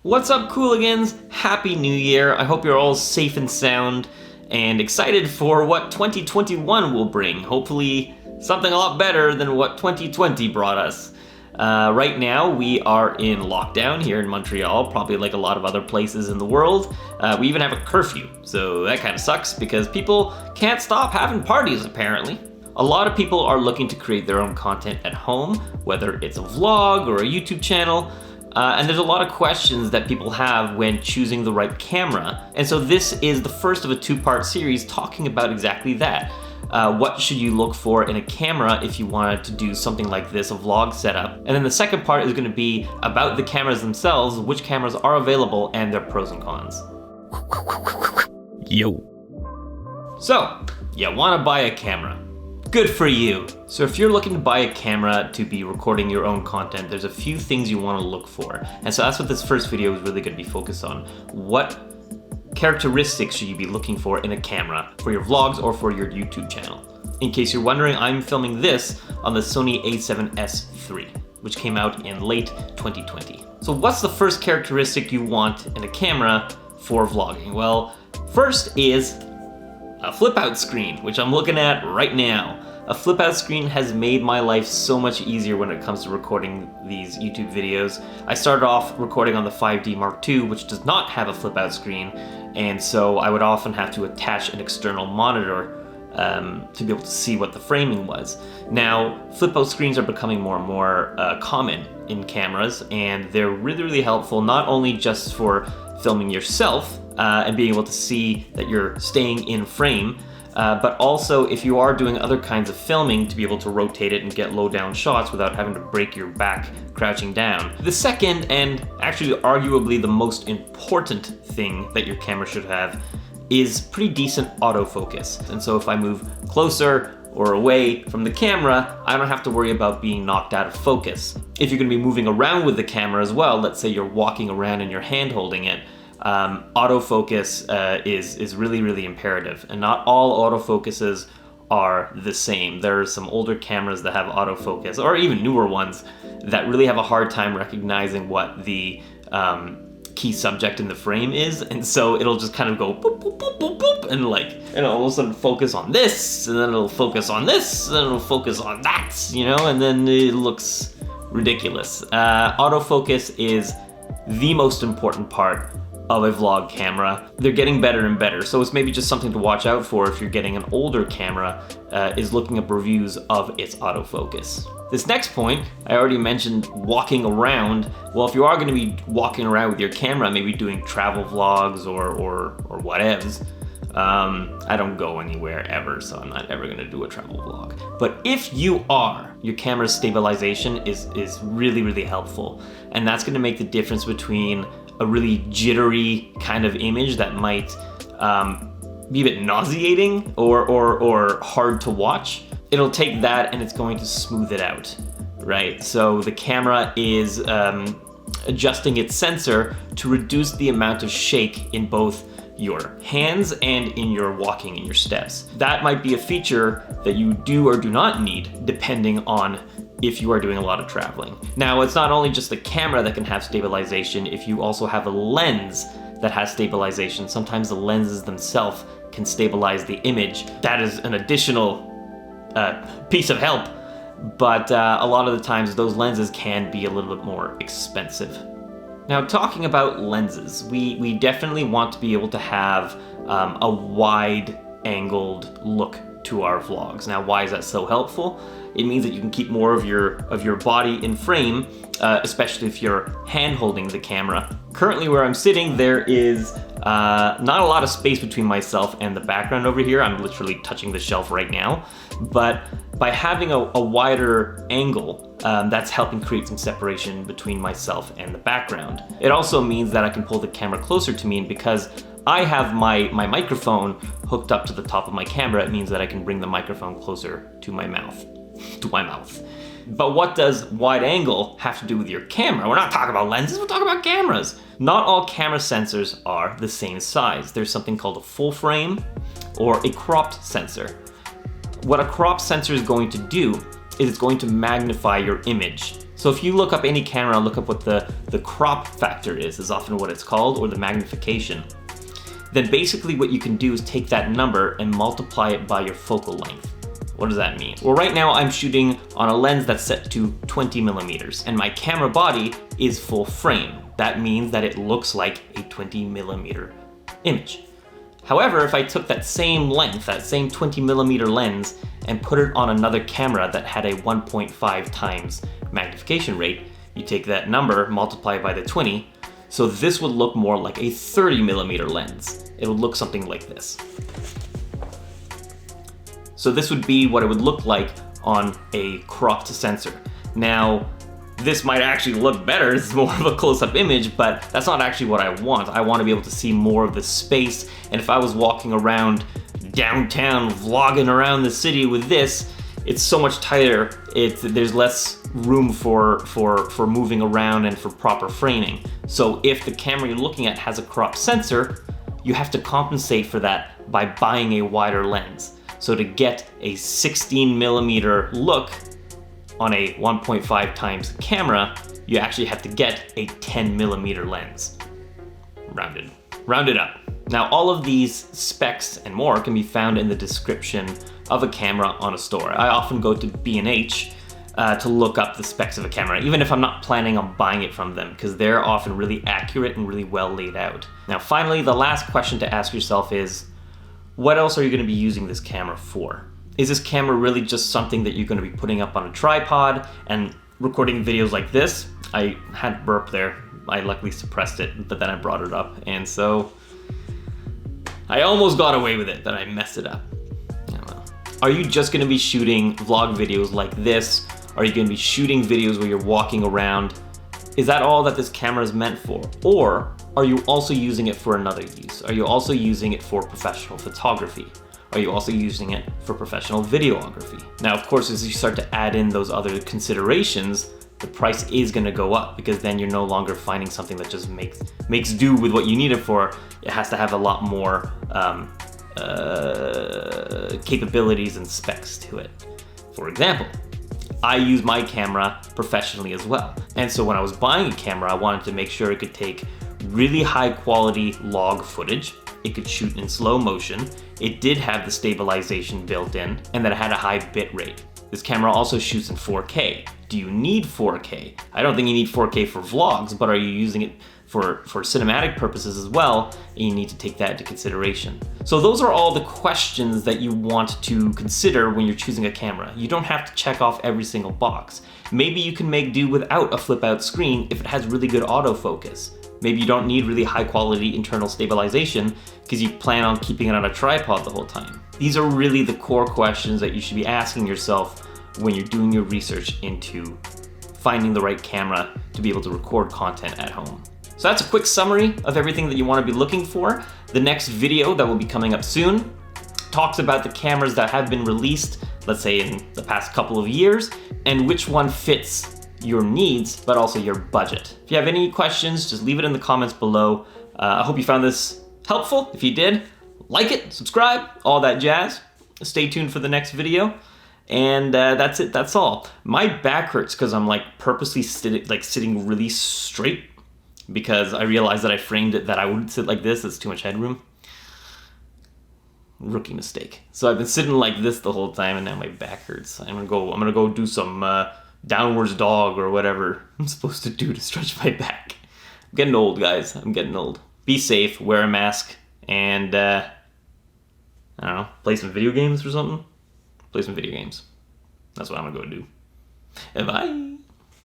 What's up, Cooligans? Happy New Year. I hope you're all safe and sound and excited for what 2021 will bring. Hopefully something a lot better than what 2020 brought us. Right now we are in lockdown here in Montreal, probably like a lot of other places in the world. We even have a curfew, so that kind of sucks because people can't stop having parties apparently. A lot of people are looking to create their own content at home, whether it's a vlog or a YouTube channel. And there's a lot of questions that people have when choosing the right camera. And so this is the first of a two-part series talking about exactly that. What should you look for in a camera if you wanted to do something like this, a vlog setup? And then the second part is going to be about the cameras themselves, which cameras are available, and their pros and cons. Yo. So, you want to buy a camera. Good for you. So if you're looking to buy a camera to be recording your own content, there's a few things you want to look for. And so that's what this first video is really going to be focused on. What characteristics should you be looking for in a camera for your vlogs or for your YouTube channel? In case you're wondering, I'm filming this on the Sony a7S III, which came out in late 2020. So what's the first characteristic you want in a camera for vlogging? Well, first is a flip out screen, which I'm looking at right now. A flip out screen has made my life so much easier when it comes to recording these YouTube videos. I started off recording on the 5D Mark II, which does not have a flip out screen, and so I would often have to attach an external monitor to be able to see what the framing was. Now, flip out screens are becoming more and more common in cameras, and they're really, really helpful, not only just for filming yourself and being able to see that you're staying in frame, but also if you are doing other kinds of filming to be able to rotate it and get low down shots without having to break your back crouching down. The second, and actually arguably the most important thing that your camera should have, is pretty decent autofocus. And so if I move closer or away from the camera, I don't have to worry about being knocked out of focus. If you're gonna be moving around with the camera as well, let's say you're walking around and you're hand holding it, autofocus is really, really imperative. And not all autofocuses are the same. There are some older cameras that have autofocus, or even newer ones, that really have a hard time recognizing what the key subject in the frame is, and so it'll just kind of go boop, boop, boop, boop, boop, and all of a sudden focus on this, and then it'll focus on this, and then it'll focus on that, and then it looks ridiculous. Autofocus is the most important part of a vlog camera. They're getting better and better, so it's maybe just something to watch out for if you're getting an older camera, is looking up reviews of its autofocus. This next point, I already mentioned walking around. Well, if you are going to be walking around with your camera, maybe doing travel vlogs or whatevs, I don't go anywhere ever, so I'm not ever going to do a travel vlog. But if you are, your camera's stabilization is really, really helpful, and that's going to make the difference between a really jittery kind of image that might be a bit nauseating or hard to watch. It'll take that and it's going to smooth it out, right? So the camera is adjusting its sensor to reduce the amount of shake in both your hands and in your walking, in your steps. That might be a feature that you do or do not need depending on if you are doing a lot of traveling. Now, it's not only just the camera that can have stabilization. If you also have a lens that has stabilization, sometimes the lenses themselves can stabilize the image. That is an additional piece of help, but a lot of the times those lenses can be a little bit more expensive. Now, talking about lenses, we definitely want to be able to have a wide-angled look to our vlogs. Now, why is that so helpful? It means that you can keep more of your body in frame, especially if you're hand-holding the camera. Currently, where I'm sitting, there is not a lot of space between myself and the background over here. I'm literally touching the shelf right now. But by having a wider angle, that's helping create some separation between myself and the background. It also means that I can pull the camera closer to me, and because I have my microphone hooked up to the top of my camera, it means that I can bring the microphone closer to my mouth. But what does wide angle have to do with your camera? We're not talking about lenses, we're talking about cameras. Not all camera sensors are the same size. There's something called a full frame or a cropped sensor. What a cropped sensor is going to do is it's going to magnify your image. So if you look up any camera, look up what the crop factor is often what it's called, or the magnification. Then basically what you can do is take that number and multiply it by your focal length. What does that mean? Well, right now I'm shooting on a lens that's set to 20 millimeters, and my camera body is full frame. That means that it looks like a 20 millimeter image. However, if I took that same length, that same 20 millimeter lens, and put it on another camera that had a 1.5 times magnification rate, you take that number, multiply it by the 20, so this would look more like a 30 millimeter lens. It would look something like this. So this would be what it would look like on a cropped sensor. Now, this might actually look better, it's more of a close-up image, but that's not actually what I want. I want to be able to see more of the space, and if I was walking around downtown, vlogging around the city with this, it's so much tighter, there's less room for moving around and for proper framing. So if the camera you're looking at has a crop sensor, you have to compensate for that by buying a wider lens. So to get a 16 millimeter look on a 1.5 times camera, you actually have to get a 10 millimeter lens. Rounded up. Now all of these specs and more can be found in the description of a camera on a store. I often go to B&H to look up the specs of a camera, even if I'm not planning on buying it from them, because they're often really accurate and really well laid out. Now finally, the last question to ask yourself is, what else are you going to be using this camera for? Is this camera really just something that you're going to be putting up on a tripod and recording videos like this? I had burp there. I luckily suppressed it, but then I brought it up, and so I almost got away with it, but I messed it up. I don't know. Are you just going to be shooting vlog videos like this? Are you going to be shooting videos where you're walking around? Is that all that this camera is meant for? Or are you also using it for another use? Are you also using it for professional photography? Are you also using it for professional videography? Now, of course, as you start to add in those other considerations, the price is going to go up, because then you're no longer finding something that just makes do with what you need it for. It has to have a lot more capabilities and specs to it. For example, I use my camera professionally as well. And so when I was buying a camera, I wanted to make sure it could take really high quality log footage. It could shoot in slow motion. It did have the stabilization built in, and that it had a high bit rate. This camera also shoots in 4K. Do you need 4K? I don't think you need 4K for vlogs, but are you using it for cinematic purposes as well? And you need to take that into consideration. So those are all the questions that you want to consider when you're choosing a camera. You don't have to check off every single box. Maybe you can make do without a flip out screen if it has really good autofocus. Maybe you don't need really high quality internal stabilization because you plan on keeping it on a tripod the whole time. These are really the core questions that you should be asking yourself when you're doing your research into finding the right camera to be able to record content at home. So that's a quick summary of everything that you want to be looking for. The next video that will be coming up soon talks about the cameras that have been released, let's say in the past couple of years, and which one fits your needs, but also your budget. If you have any questions, just leave it in the comments below. I hope you found this helpful. If you did, like it, subscribe, all that jazz. Stay tuned for the next video. And that's it, that's all. My back hurts because I'm like purposely sitting really straight, because I realized that I framed it that I wouldn't sit like this, it's too much headroom. Rookie mistake. So I've been sitting like this the whole time, and now my back hurts. I'm gonna go do some downwards dog or whatever I'm supposed to do to stretch my back. I'm getting old, guys. I'm getting old. Be safe, wear a mask, and I don't know, play some video games or something. Play some video games. That's what I'm gonna go do. Bye.